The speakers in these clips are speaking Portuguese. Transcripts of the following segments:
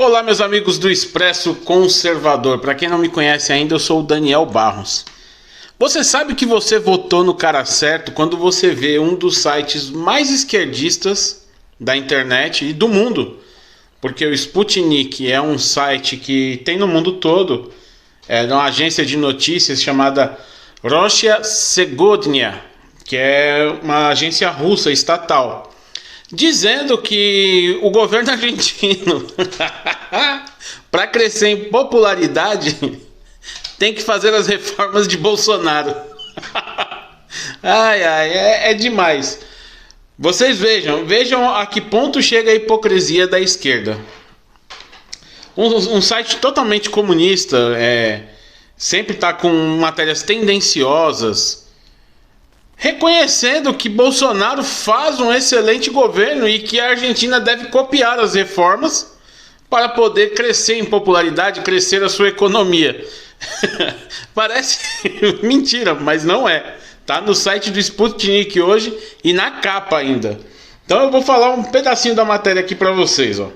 Olá, meus amigos do Expresso Conservador. Para quem não me conhece ainda, eu sou o Daniel Barros. Você sabe que você votou no cara certo quando você vê um dos sites mais esquerdistas da internet e do mundo. Porque o Sputnik é um site que tem no mundo todo. É uma agência de notícias chamada Rossiya Segodnya, que é uma agência russa estatal, dizendo que o governo argentino, para crescer em popularidade, tem que fazer as reformas de Bolsonaro. É demais. Vocês vejam a que ponto chega a hipocrisia da esquerda. Um site totalmente comunista, sempre está com matérias tendenciosas, reconhecendo que Bolsonaro faz um excelente governo e que a Argentina deve copiar as reformas para poder crescer em popularidade, crescer a sua economia. Parece mentira, mas não é. Tá no site do Sputnik hoje e na capa ainda. Então eu vou falar um pedacinho da matéria aqui para vocês, ó.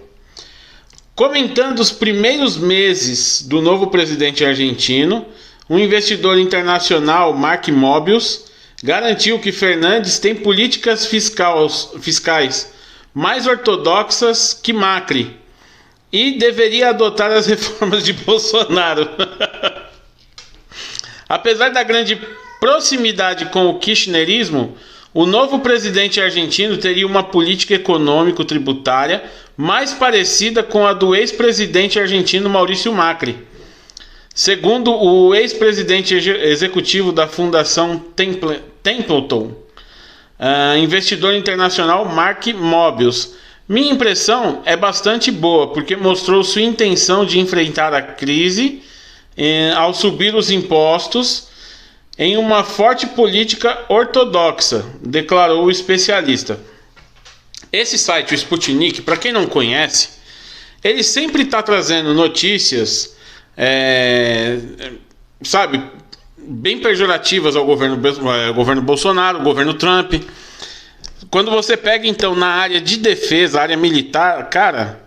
Comentando os primeiros meses do novo presidente argentino, um investidor internacional, Mark Mobius, garantiu que Fernandes tem políticas fiscais mais ortodoxas que Macri e deveria adotar as reformas de Bolsonaro. Apesar da grande proximidade com o kirchnerismo, o novo presidente argentino teria uma política econômico-tributária mais parecida com a do ex-presidente argentino Maurício Macri. Segundo o ex-presidente executivo da Fundação Templeton, investidor internacional Mark Mobius, minha impressão é bastante boa, porque mostrou sua intenção de enfrentar a crise ao subir os impostos em uma forte política ortodoxa, declarou o especialista. Esse site, o Sputnik, para quem não conhece, ele sempre está trazendo notícias, bem pejorativas ao governo Bolsonaro, governo Trump. Quando você pega, então, na área de defesa, área militar, cara,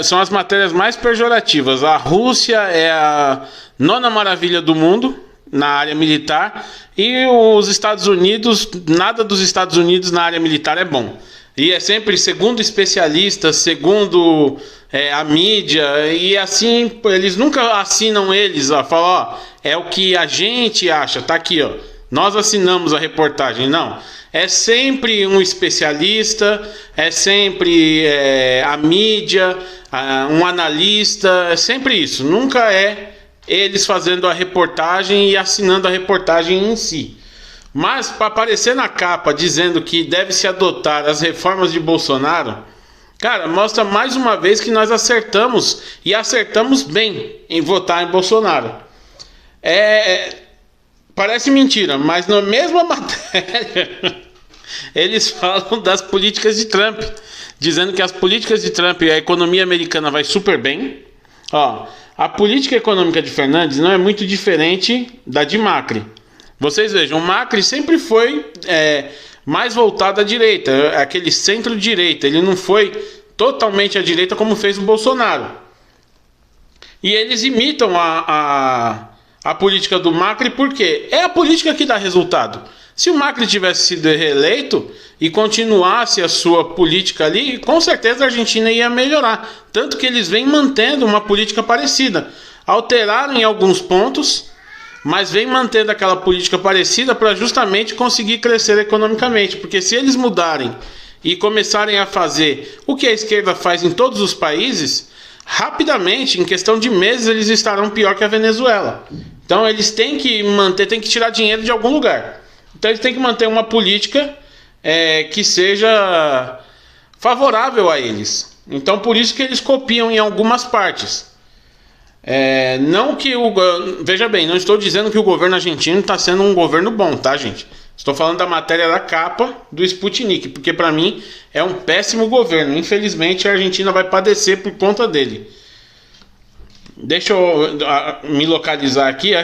são as matérias mais pejorativas. A Rússia é a nona maravilha do mundo na área militar, e os Estados Unidos, nada dos Estados Unidos na área militar é bom. E é sempre segundo especialistas, segundo a mídia, e assim, eles nunca assinam falam, é o que a gente acha, tá aqui, ó, nós assinamos a reportagem. Não, é sempre um especialista, é sempre a mídia, um analista, é sempre isso, nunca é eles fazendo a reportagem e assinando a reportagem em si. Mas para aparecer na capa dizendo que deve se adotar as reformas de Bolsonaro, cara, mostra mais uma vez que nós acertamos, e acertamos bem, em votar em Bolsonaro. Parece mentira, mas na mesma matéria eles falam das políticas de Trump, dizendo que as políticas de Trump e a economia americana vai super bem. A política econômica de Fernandes não é muito diferente da de Macri. Vocês vejam, o Macri sempre foi mais voltado à direita, aquele centro-direita. Ele não foi totalmente à direita como fez o Bolsonaro. E eles imitam a política do Macri, porque é a política que dá resultado. Se o Macri tivesse sido reeleito e continuasse a sua política ali, com certeza a Argentina ia melhorar. Tanto que eles vêm mantendo uma política parecida. Alteraram em alguns pontos, mas vem mantendo aquela política parecida para justamente conseguir crescer economicamente. Porque se eles mudarem e começarem a fazer o que a esquerda faz em todos os países, rapidamente, em questão de meses, eles estarão pior que a Venezuela. Então eles têm que têm que tirar dinheiro de algum lugar. Então eles têm que manter uma política que seja favorável a eles. Então por isso que eles copiam em algumas partes. Veja bem, não estou dizendo que o governo argentino está sendo um governo bom, tá, gente? Estou falando da matéria da capa do Sputnik, porque para mim é um péssimo governo. Infelizmente a Argentina vai padecer por conta dele. Deixa eu me localizar aqui.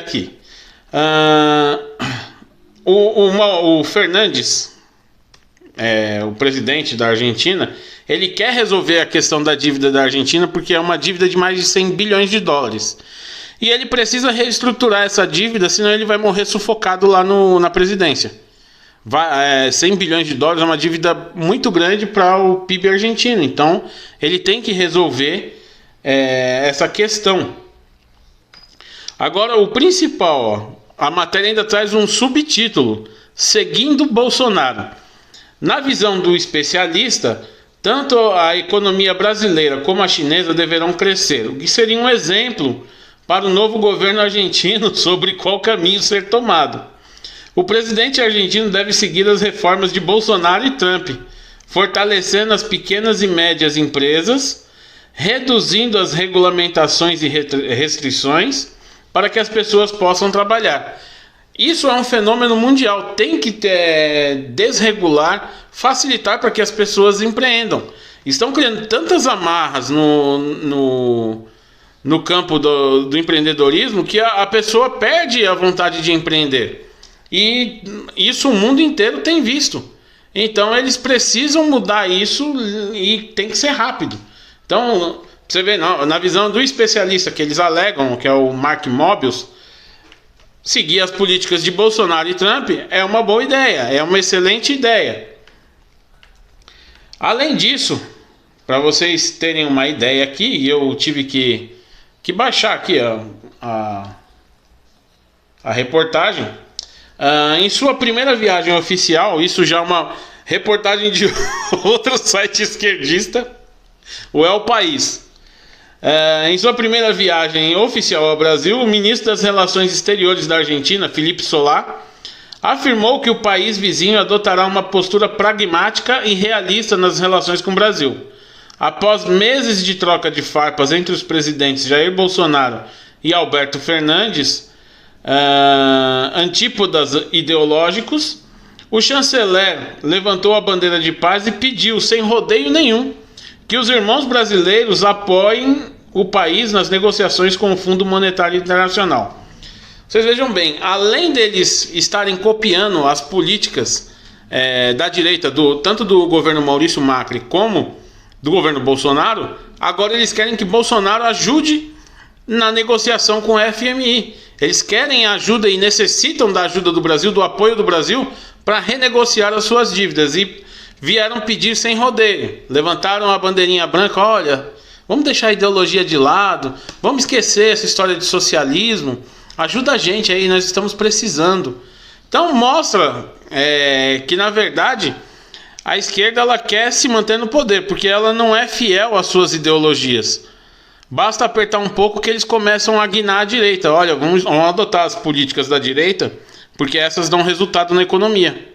O Fernandes o presidente da Argentina, ele quer resolver a questão da dívida da Argentina porque é uma dívida de mais de 100 bilhões de dólares. E ele precisa reestruturar essa dívida, senão ele vai morrer sufocado lá na presidência. 100 bilhões de dólares é uma dívida muito grande para o PIB argentino. Então, ele tem que resolver essa questão. Agora, o principal, a matéria ainda traz um subtítulo: Seguindo Bolsonaro. Na visão do especialista, tanto a economia brasileira como a chinesa deverão crescer, o que seria um exemplo para o novo governo argentino sobre qual caminho ser tomado. O presidente argentino deve seguir as reformas de Bolsonaro e Trump, fortalecendo as pequenas e médias empresas, reduzindo as regulamentações e restrições para que as pessoas possam trabalhar. Isso é um fenômeno mundial, tem que desregular, facilitar para que as pessoas empreendam. Estão criando tantas amarras no campo do empreendedorismo que a pessoa perde a vontade de empreender. E isso o mundo inteiro tem visto. Então eles precisam mudar isso e tem que ser rápido. Então, você vê, na visão do especialista que eles alegam, que é o Mark Mobius, seguir as políticas de Bolsonaro e Trump é uma boa ideia, é uma excelente ideia. Além disso, para vocês terem uma ideia aqui, eu tive que baixar aqui a reportagem. Em sua primeira viagem oficial, isso já é uma reportagem de outro site esquerdista, o El País. Em sua primeira viagem oficial ao Brasil, o ministro das Relações Exteriores da Argentina, Felipe Solá, afirmou que o país vizinho adotará uma postura pragmática e realista nas relações com o Brasil. Após meses de troca de farpas entre os presidentes Jair Bolsonaro e Alberto Fernandes, antípodas ideológicos, o chanceler levantou a bandeira de paz e pediu, sem rodeio nenhum, que os irmãos brasileiros apoiem o país nas negociações com o Fundo Monetário Internacional. Vocês vejam bem, além deles estarem copiando as políticas da direita, tanto do governo Maurício Macri como do governo Bolsonaro, agora eles querem que Bolsonaro ajude na negociação com o FMI. Eles querem ajuda e necessitam da ajuda do Brasil, do apoio do Brasil, para renegociar as suas dívidas. E vieram pedir sem rodeio. Levantaram a bandeirinha branca: olha, vamos deixar a ideologia de lado, vamos esquecer essa história de socialismo, ajuda a gente aí, nós estamos precisando. Então mostra que, na verdade, a esquerda ela quer se manter no poder, porque ela não é fiel às suas ideologias. Basta apertar um pouco que eles começam a guinar a direita. Olha, vamos adotar as políticas da direita, porque essas dão resultado na economia.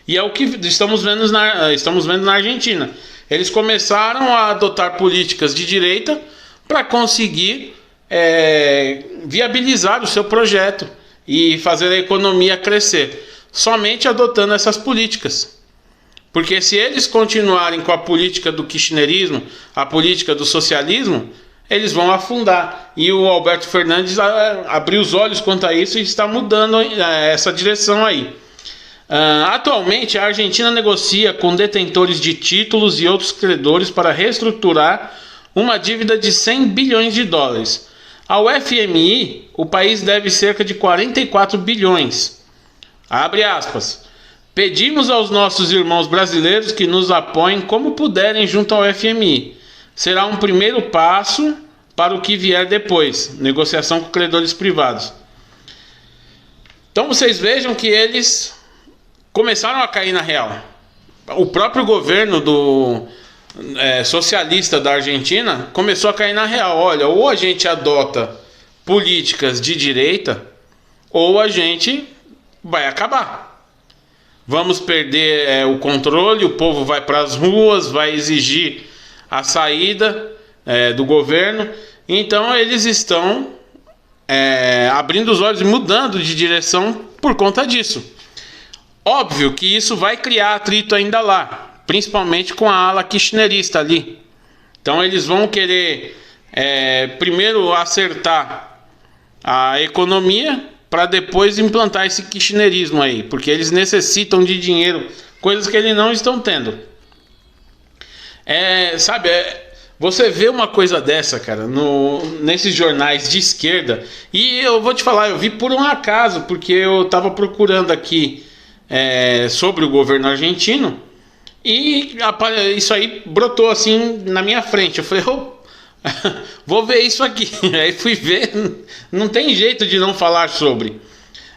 E é o que estamos vendo na Argentina. Eles começaram a adotar políticas de direita para conseguir viabilizar o seu projeto e fazer a economia crescer. Somente adotando essas políticas. Porque se eles continuarem com a política do kirchnerismo, a política do socialismo, eles vão afundar. E o Alberto Fernandes abriu os olhos quanto a isso e está mudando essa direção aí. Atualmente, a Argentina negocia com detentores de títulos e outros credores para reestruturar uma dívida de 100 bilhões de dólares. Ao FMI, o país deve cerca de 44 bilhões. Abre aspas. Pedimos aos nossos irmãos brasileiros que nos apoiem como puderem junto ao FMI. Será um primeiro passo para o que vier depois, negociação com credores privados. Então vocês vejam que eles começaram a cair na real. O próprio governo socialista da Argentina começou a cair na real. Olha, ou a gente adota políticas de direita, ou a gente vai acabar. Vamos perder o controle, o povo vai para as ruas, vai exigir a saída do governo. Então eles estão abrindo os olhos e mudando de direção por conta disso. Óbvio que isso vai criar atrito ainda lá, principalmente com a ala kirchnerista ali. Então eles vão querer primeiro acertar a economia para depois implantar esse kirchnerismo aí, porque eles necessitam de dinheiro coisas que eles não estão tendo. Sabe, você vê uma coisa dessa, cara, nesses jornais de esquerda, e eu vou te falar, eu vi por um acaso, porque eu tava procurando aqui sobre o governo argentino, e isso aí brotou assim na minha frente. Eu falei, vou ver isso aqui. Aí fui ver, não tem jeito de não falar sobre.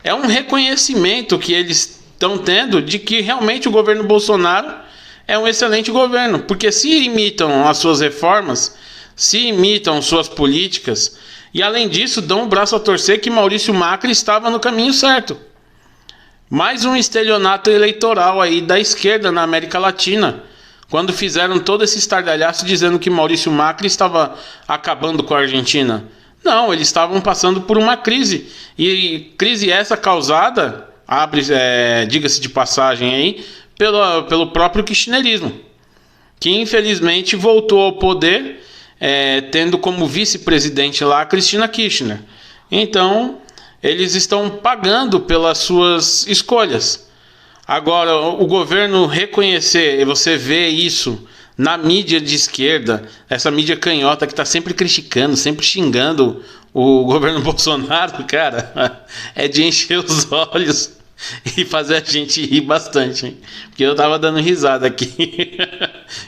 É um reconhecimento que eles estão tendo de que realmente o governo Bolsonaro é um excelente governo, porque se imitam as suas reformas, se imitam suas políticas, e além disso dão o braço a torcer que Maurício Macri estava no caminho certo. Mais um estelionato eleitoral aí da esquerda na América Latina, quando fizeram todo esse estardalhaço dizendo que Maurício Macri estava acabando com a Argentina. Não, eles estavam passando por uma crise, e crise essa causada, diga-se de passagem aí, pelo próprio kirchnerismo, que infelizmente voltou ao poder, tendo como vice-presidente lá a Cristina Kirchner. Então, eles estão pagando pelas suas escolhas. Agora, o governo reconhecer, e você vê isso na mídia de esquerda, essa mídia canhota que está sempre criticando, sempre xingando o governo Bolsonaro, cara, é de encher os olhos e fazer a gente rir bastante, hein? Porque eu tava dando risada aqui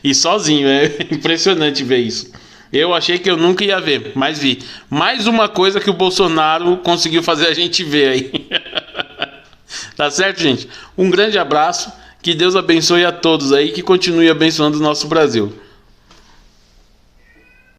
e sozinho, é impressionante ver isso. Eu achei que eu nunca ia ver, mas vi. Mais uma coisa que o Bolsonaro conseguiu fazer a gente ver aí. Tá certo, gente? Um grande abraço, que Deus abençoe a todos aí, que continue abençoando o nosso Brasil.